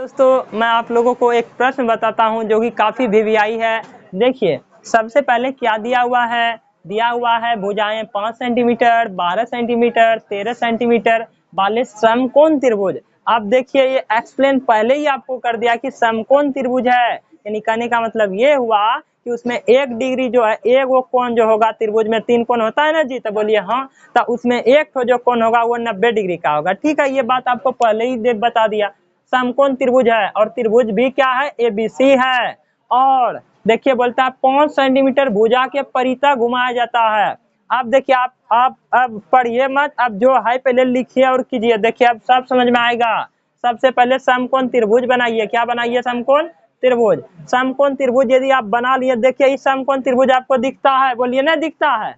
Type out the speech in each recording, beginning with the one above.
दोस्तों मैं आप लोगों को एक प्रश्न बताता हूं जो कि काफी वीवीआई है। देखिए सबसे पहले क्या दिया हुआ है भुजाएं 5 सेंटीमीटर, 12 सेंटीमीटर, 13 सेंटीमीटर वाले समकोण त्रिभुज। अब देखिए ये एक्सप्लेन पहले ही आपको कर दिया कि समकोण त्रिभुज है, यानी कहने का मतलब ये हुआ कि उसमें 1 डिग्री जो है, एक वो कोण जो होगा, त्रिभुज में 3 कोण होता है ना जी, तो बोलिए हाँ, तो उसमें एक जो कोण होगा वो 90 डिग्री का होगा। ठीक है, ये बात आपको पहले ही बता दिया। समकोण त्रिभुज है और त्रिभुज भी क्या है, एबीसी है। और देखिए बोलता है 5 सेंटीमीटर भुजा के परितः घुमाया जाता है। अब देखिए आप अब पढ़िए मत, अब जो है पहले लिखिए और कीजिए। देखिए अब सब समझ में आएगा। सबसे पहले समकोण त्रिभुज बनाइए। क्या बनाइए? समकोण त्रिभुज। समकोण त्रिभुज यदि आप बना लिए, देखिए इस समकोण त्रिभुज आपको दिखता है, बोलिए ना दिखता है।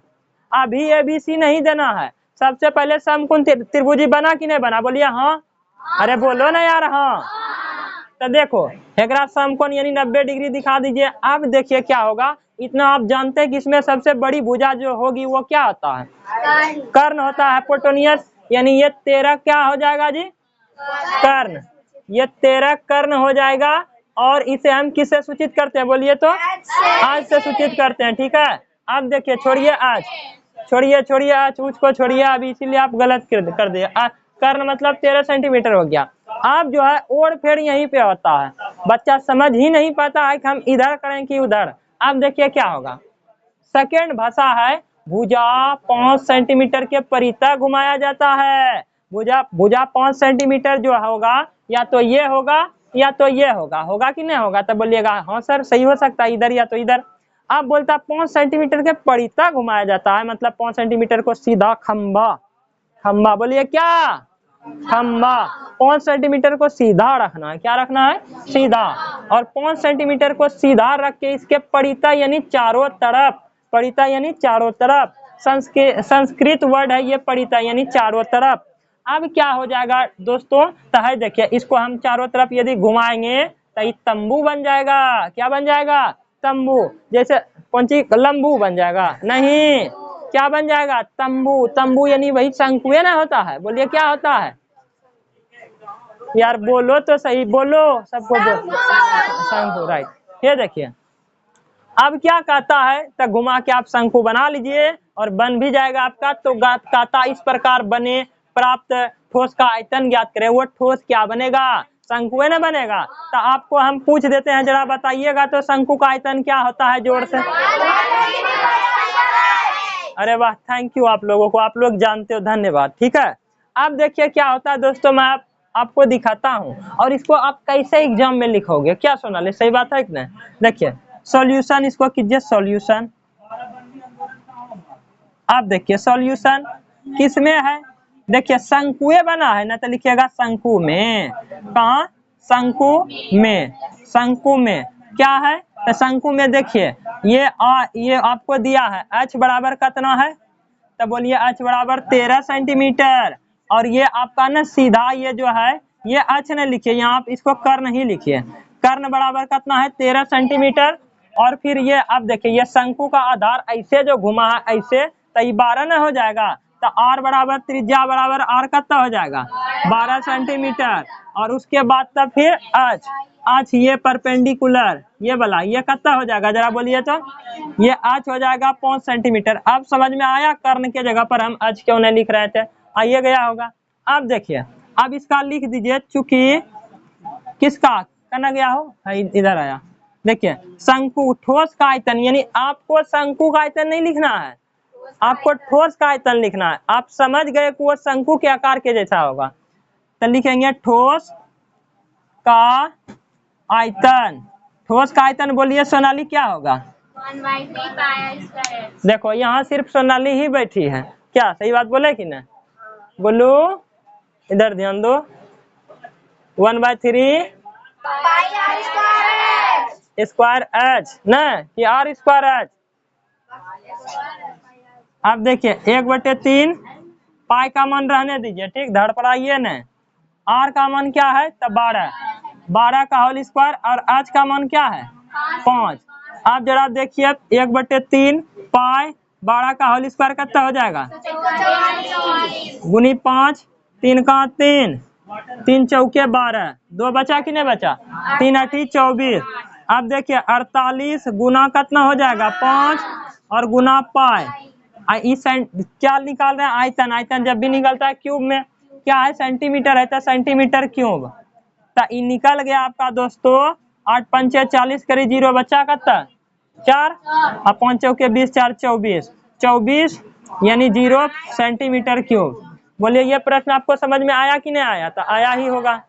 अभी एबीसी नहीं देना है, सबसे पहले समकोण त्रिभुज बना कि नहीं बना, बोलिए हाँ। अरे बोलो ना यार हाँ। तो देखो एकरा समकोण यानी 90 डिग्री दिखा दीजिए। अब देखिए क्या होगा, इतना आप जानते हैं कि इसमें सबसे बड़ी भुजा जो होगी वो क्या होता है, कर्ण होता है, हाइपोटेन्यूस। यानी ये 13 क्या हो जाएगा जी, कर्ण। ये 13 कर्ण हो जाएगा। और इसे हम किससे सूचित करते हैं, बोलिए तो आज से सूचित करते हैं। ठीक है, अब देखिए छोड़िए आज, छोड़िए आज उसको छोड़िए, अब इसीलिए आप गलत कर दिए। कर्ण मतलब 13 सेंटीमीटर हो गया। अब जो है और फिर यहीं पे होता है, बच्चा समझ ही नहीं पाता है कि हम इधर करें कि उधर। अब देखिए क्या होगा, सेकेंड भाषा है भुजा 5 सेंटीमीटर के परितः घुमाया जाता है। भुजा 5 सेंटीमीटर जो होगा, या तो ये होगा या तो ये होगा कि नहीं होगा, तब बोलिएगा हाँ सर सही हो सकता है, इधर या तो इधर। अब बोलता 5 सेंटीमीटर के परितः घुमाया जाता है, मतलब 5 सेंटीमीटर को सीधा खंबा, बोलिए क्या, खंबा। 5 सेंटीमीटर को सीधा रखना है, क्या रखना है, सीधा। और 5 सेंटीमीटर को सीधा रख के इसके परितः यानी चारों तरफ, परितः यानी चारों तरफ, संस्कृत वर्ड है ये परितः यानी चारों तरफ। अब क्या हो जाएगा दोस्तों, तो है देखिए इसको हम चारों तरफ यदि घुमाएंगे तो ये तंबू बन जाएगा। क्या बन जाएगा, तंबू। जैसे पंची लंबू बन जाएगा, नहीं क्या बन जाएगा, तंबू यानी वही शंकुए ना होता है, बोलिए क्या होता है यार, बोलो तो सही, बोलो सबको शंकु, राइट। ये देखिए अब क्या कहता है, तो घुमा के आप शंकु बना लीजिए और बन भी जाएगा आपका। तो कहता इस प्रकार बने प्राप्त ठोस का आयतन ज्ञात करें। वो ठोस क्या बनेगा, शंकुए न बनेगा। तो आपको हम पूछ देते हैं, जरा बताइएगा तो शंकु का आयतन क्या होता है, जोर से। अरे वाह, थैंक यू आप लोगों को, आप लोग जानते हो, धन्यवाद। ठीक है, अब देखिए क्या होता है दोस्तों, मैं आपको दिखाता हूँ और इसको आप कैसे एग्जाम में लिखोगे। क्या सोनाली, सही बात है कि नहीं। देखिए सॉल्यूशन, इसको कीजिए सॉल्यूशन। आप देखिए सॉल्यूशन किसमें है, देखिए शंकुए बना है ना, तो लिखिएगा शंकु में। कहाँ, शंकु में क्या है, तो शंकु में देखिए ये आपको दिया है h बराबर कितना है, तो बोलिए h बराबर 13 सेंटीमीटर। और ये आपका ना सीधा ये जो है ये h न लिखिए, यहाँ आप इसको कर्ण ही लिखिए। कर्ण बराबर कितना है, 13 सेंटीमीटर। और फिर ये अब देखिए ये शंकु का आधार ऐसे जो घुमा है ऐसे, तो ये 12 न हो जाएगा। तो r बराबर त्रिज्या बराबर r कितना हो जाएगा, 12 सेंटीमीटर। और उसके बाद तब फिर h ये परपेंडिकुलर ये वाला ये कितना हो जाएगा, जरा बोलिए तो। ये h हो जाएगा 5 सेंटीमीटर। अब समझ में आया कर्ण के जगह पर हम h क्यों नहीं लिख रहे थे, आइए गया होगा। अब देखिए अब इसका लिख दीजिए, चूंकि किसका करना गया हो, इधर आया। देखिए शंकु ठोस का आयतन, यानी आपको शंकु का आयतन नहीं लिखना है, आपको ठोस का आयतन लिखना है। आप समझ गए कि वो शंकु के आकार के जैसा होगा, तो लिखेंगे ठोस का आयतन। ठोस का आयतन बोलिए सोनाली क्या होगा, 1/3 देखो यहाँ सिर्फ सोनाली ही बैठी है, क्या सही बात बोले कि नहीं, बोलो इधर ध्यान दो। 1/3 स्क्वायर h न कि r स्क्वायर h। अब देखिए 1/3 पाई का मान रहने दीजिए, ठीक, धड़ पर आइए न। r का मान क्या है, तो 12 का होल स्क्वायर, और h का मान क्या है, 5। अब जरा देखिए 1/3 पाई 12 का होल स्क्वायर कितना हो जाएगा, गुनी 5, 3 का 3, 3 चौके 12, 2 बचा कि नहीं बचा, 3 8 24। अब देखिए 48 गुना कितना हो जाएगा 5 और गुना पाई। इस क्या निकाल रहे हैं, आयतन। आयतन जब भी निकलता है क्यूब में क्या है, सेंटीमीटर है, तो सेंटीमीटर क्यूब। तो ये निकल गया आपका दोस्तों 8 पंचे 40 करी 0 बचा कितना 4 और 5 चौके 20 4 24, 24 यानी 0 सेंटीमीटर क्यूब। बोलिए ये प्रश्न आपको समझ में आया कि नहीं आया, तो आया ही होगा।